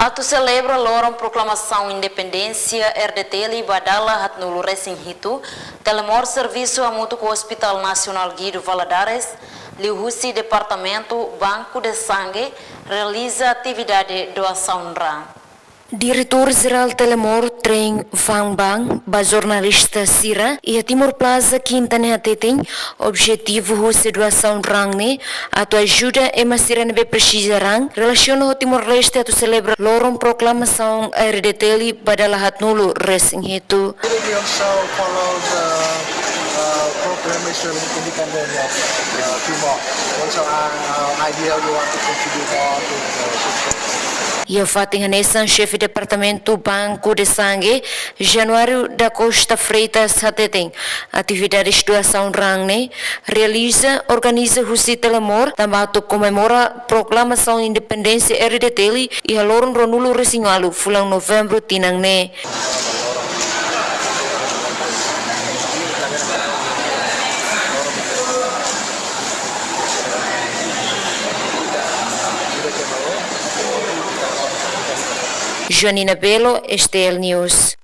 Atu celebra loram proclamação independência RDT Badala Hatnulu Racing Hitu, Telemor Serviço a Mútuo Hospital Nacional Guido Valadares, Liuhusi Departamento Banco de Sangue, realiza atividade doação RAN. Diretor-Geral Telemor Trem Van Bang, jornalista Sira e a Timor Plaza Quintana tem objetivo de doação rangne, a tua ajuda é uma sira nebe precisa rang, relaciona o Timor Leste a tu celebra loron proclamação RDT Badala Hatnulu Racing Hitu. We also follow the proclamation of independence of Timor. Also our idea we want to contribute more to the E o Fatin Hanessan, chefe de departamento Banco de Sangue, Januário da Costa Freitas Hateten, atividades de doação rangne, organiza o Telemor, também comemora a proclamação de independência RDT e a Loron Ronulo Resinhalu, fulang novembro tinangne. Joanina Belo, STL News.